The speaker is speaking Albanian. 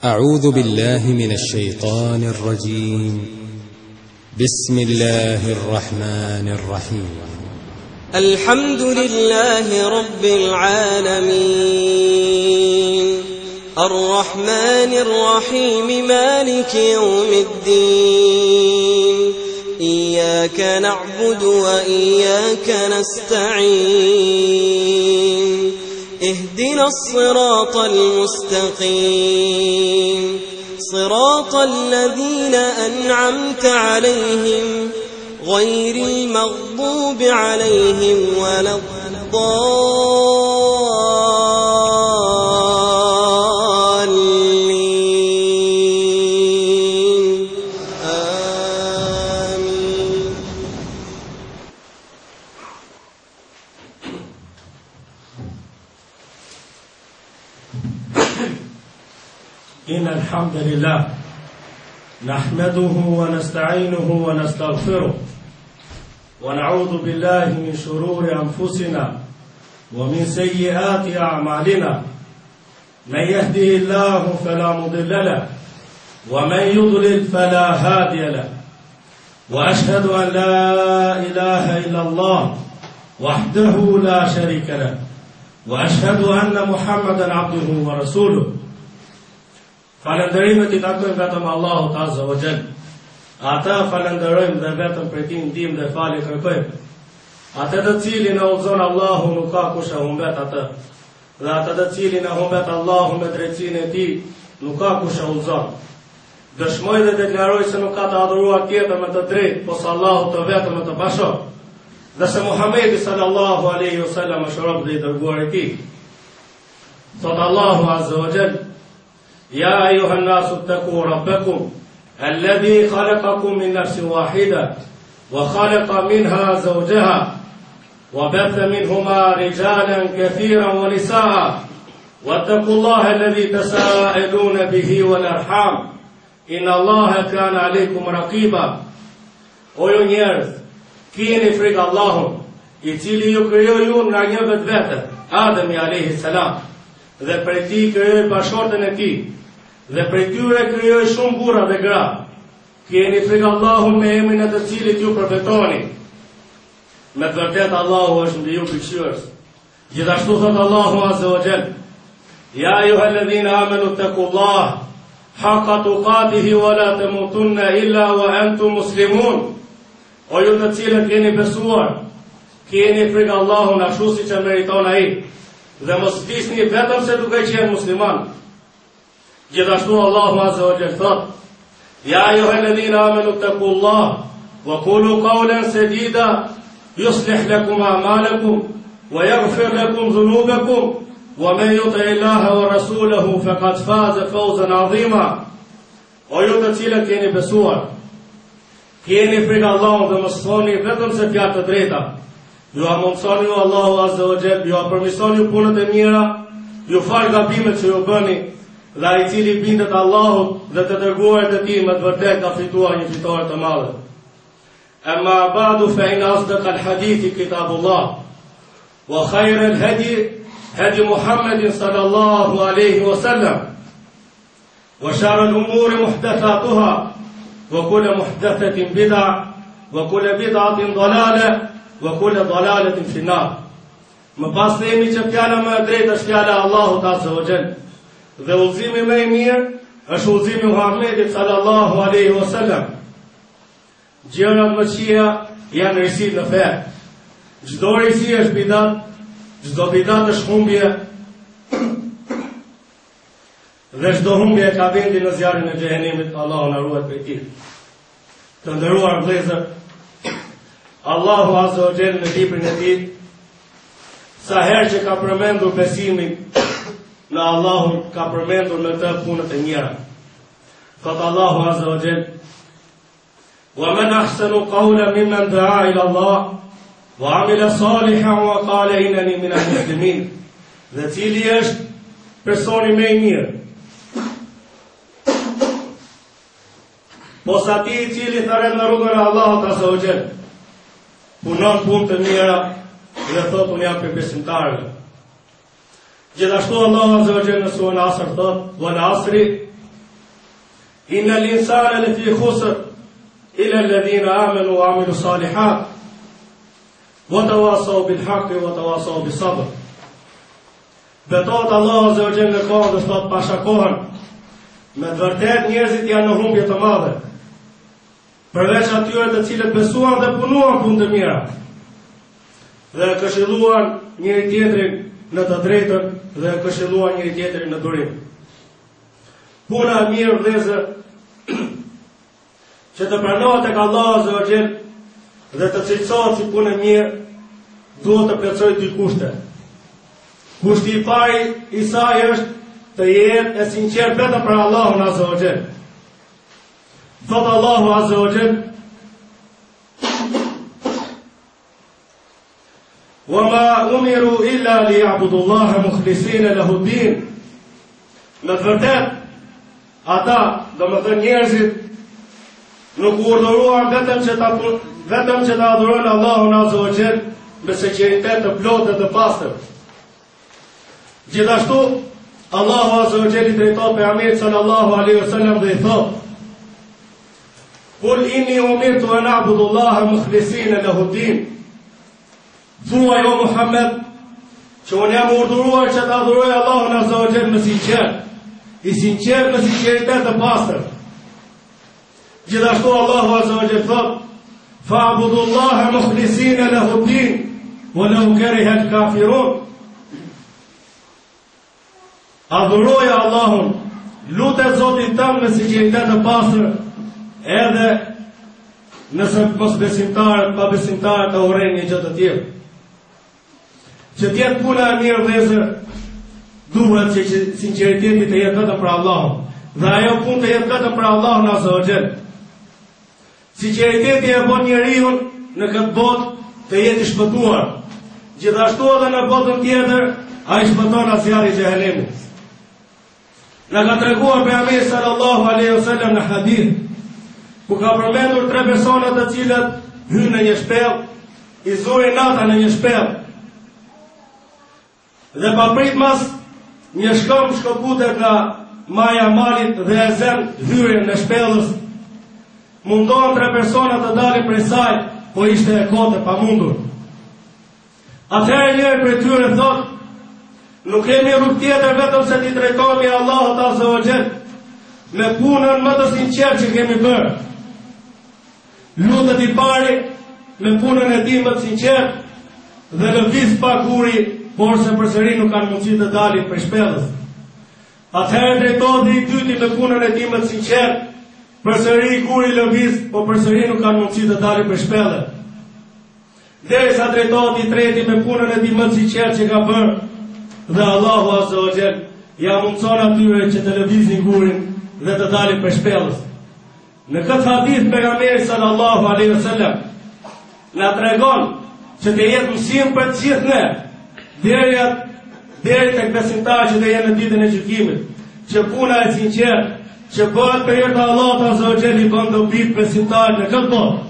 أعوذ بالله من الشيطان الرجيم. بسم الله الرحمن الرحيم. الحمد لله رب العالمين الرحمن الرحيم مالك يوم الدين إياك نعبد وإياك نستعين اهدنا الصراط المستقيم صراط الذين أنعمت عليهم غير المغضوب عليهم ولا الضالين آمين. إن الحمد لله نحمده ونستعينه ونستغفره ونعوذ بالله من شرور أنفسنا ومن سيئات أعمالنا من يهده الله فلا مضل له ومن يضلل فلا هادي له وأشهد أن لا إله إلا الله وحده لا شريك له وأشهد أن محمدا عبده ورسوله. Falënderimet I takojnë vetëm Allahut Azza wa Jall. Ata falënderojmë dhe vetëm për Ti ndihmë dhe falje kërkojmë. Atë të cilin e udhëzon Allahu nuk ka kush e humbet atë. Dhe atë të cilin e humbet Allahu me drejtsinë e Tij nuk ka kush e udhëzon. Dëshmoj dhe deklaroj se nuk ka të adhuruar tjetër me të drejtë posa Allahu të vetëm e të bashor. Dhe se Muhamedi sallallahu alaihi wasallam është rob dhe I dërguar I Tij. Thot Allahu Azza wa Jall: يا أيها الناس اتقوا ربكم الذي خلقكم من نفس واحدة وخلق منها زوجها وبث منهما رجالا كثيرا ونساء واتقوا الله الذي تساءلون به والأرحام إن الله كان عليكم رقيبا. O ju njerëz, keni frikë Allahun, I cili ju krijoi ju nga një vetvete, Ademi alayhi salam, dhe prej tij krijoi bashortën e tij. Dhe prej tyre krijoi shumë burra dhe gra. Keni frikë Allahun me emrin e të cilit ju përvetoni. Me të vërtetë Allahu është mbi ju bishërës. Gjithashtu thot Allahu Azza wa Jall: Ya ayyuhalladhina amanu taqullaha haqqa tuqatihi wa la tamutunna illa wa antum muslimun. O ju të cilët keni besuar, keni frikë Allahun ashtu siç e meriton ai, dhe mos vdisni vetëm se duke qenë musliman. Gjithashtu Allahu Azza wa Jall thot: Ya ayyuhalladhina amanu taqullaha wa qulu qawlan sadida yuslih lakum a'malakum wa yaghfir lakum dhunubakum wa man yuti' Allaha wa rasulahu faqad faza fawzan 'azima. O ju të cilët keni besuar, keni frikë Allahut dhe mos thoni vetëm se fjalë të drejta. Ju amundsoni ju Allahu Azza wa Jall, ju përmirësoni ju punët e mira, ju fal gabimet që ju bëni, dhe ai cili bindet Allahut dhe të dërguarit e Tij me të vërtetë ka fituar një fitore të madhe. Amma ba'du fa in asdaqa al-hadithi kitabullah wa khayra al-hadi hadi Muhammadin sallallahu alayhi wa sallam wa sharra al-umuri muhdathatuha wa kullu muhdathatin bid'ah wa kullu bid'atin dalalah wa kullu dalalatin fi an-nar. Më pas themi që fjala më e drejtë është fjala e Allahut Azza wa Jall. Dhe udhëzimi më I mirë është udhëzimi I Muhamedit sallallahu alaihi wasallam. Gjërat më të këqija janë risi në fe. Çdo risi është bidat, çdo bidat është humbje, dhe çdo humbje ka vendin në zjarrin e xhehenemit. Allahu na ruaj prej tij. Të nderuar vëllezër, Allahu Azza wa Jall në librin e Tij sa herë që ka përmendur besimin në Allahun, ka përmendur me të punët e mira. Thot Allahu Azza wa Jall: Wa man ahsanu qawlan mimman da'a ila Allah wa 'amila salihan wa qala innani minal muslimin. Dhe cili është personi më I mirë posa ti I cili thërret në rrugën e Allahut Azza wa Jall, punon punë të mira dhe thot unë jam për besimtarëve. Gjithashtu Allahu Azza wa Jalla në surën Asr thot: "Wal asri Inna l'insana lafi khusr illa alladhina amanu wa amilu salihat wa tawasaw bil haqqi wa tawasaw bis sabr. Betot Allah azza wa jalla në kohën dhe thot pashakohen, me të vërtet njerëzit janë në humbje të madhe, përveç atyre të cilët besuan dhe punuan punë të mira, dhe këshilluan njëri tjetrin në të drejtën dhe këshilluan njëri tjetrin në durim. Puna e mirë vëllezër, që të pranohet tek Allahu azza wa jall dhe të cilësohet si punë e mirë, duhet të plotësojë dy kushte. Kushti i pari i saj është të jetë e sinqert vetëm për Allahun azza wa jall. Thot Allahu azza wa jall: وَمَا أُمِرُوا إِلَّا لِيَعْبُدُوا اللَّهَ مُخْلِصِينَ لَهُ الدِّينَ. Në të vërtet, ata, domethënë njerëzit, nuk u urdhëruan vetëm që ta adhurojnë Allahun azza wa jall me sinqeritet të plotë dhe të pastër. Gjithashtu, Allahu azza wa jall i drejton pejgamberit sallallahu alaihi wasallam dhe i thotë: "Qul inni umirtu an a'budu Allaha mukhlisina lahu ad-din." Thuaj o Muhammed, që unë jam urdhëruar që të adhuroj Allahun azza wa jall me sinqert, i sinqert me sinqeritet të pastër. Gjithashtu Allahu azza wa jall thot: "Fa'budu Allaha mukhlisina lahu ad-din, walau kariha al-kafirun." Adhuroja Allahun, lutet Zotin tënd me sinqeritet të pastër, edhe nëse mosbesimtarët, pabesimtarët të urrejnë një gjë të tillë. Që tjetë puna e mirë vëllezër, duhet që sinqeriteti të jetë vetëm për Allahun, dhe ajo punë të jetë vetëm për Allahun azza wa jall. Sinqeriteti e bën njeriu në këtë botë të jetë i shpëtuar. Gjithashtu edhe në botën tjetër, ai shpëton nga zjarri i xhehenemit. Në ka treguar pejgamberi sallallahu alaihi wasallam në hadith, ku ka përmendur 3 persona të cilët hynë në një shpellë, i zurin nata në një shpellë, dhe pa prit mas një shkëm shkoputet nga maja e malit dhe e zën hyrjen në shpellës. Mundohen 3 persona të dalin prej saj, po ishte e kotë e pamundur. Atëherë njëri prej tyre thotë: "Nuk kemi rrugë tjetër vetëm se t'i drejtohemi Allahut azza wa jall me punën më të sinqertë që kemi bërë." Lutet i pari me punën e tij më të sinqertë dhe lëviz pa guri, por se përsëri nuk kanë mundësi të dalin prej shpellës. Atëherë drejtohet i dyti me punën e tij më të sinqertë, përsëri guri lëviz, por përsëri nuk kanë mundësi të dalin prej shpellës. Derisa drejtohet i treti me punën e tij më të sinqertë që ka bërë, dhe Allahu azza wa jall ja mundson atyre që të lëvizin gurin dhe të dalin prej shpellës. Në këtë hadith pejgamberi sallallahu alaihi wasallam na tregon që të jetë mësim për të gjithë ne, deri tek besimtarët që të jenë në ditën e gjykimit, që puna e sinqertë që bëhet për hir të Allahut azza wa jall i bën dobi besimtarët në këtë botë.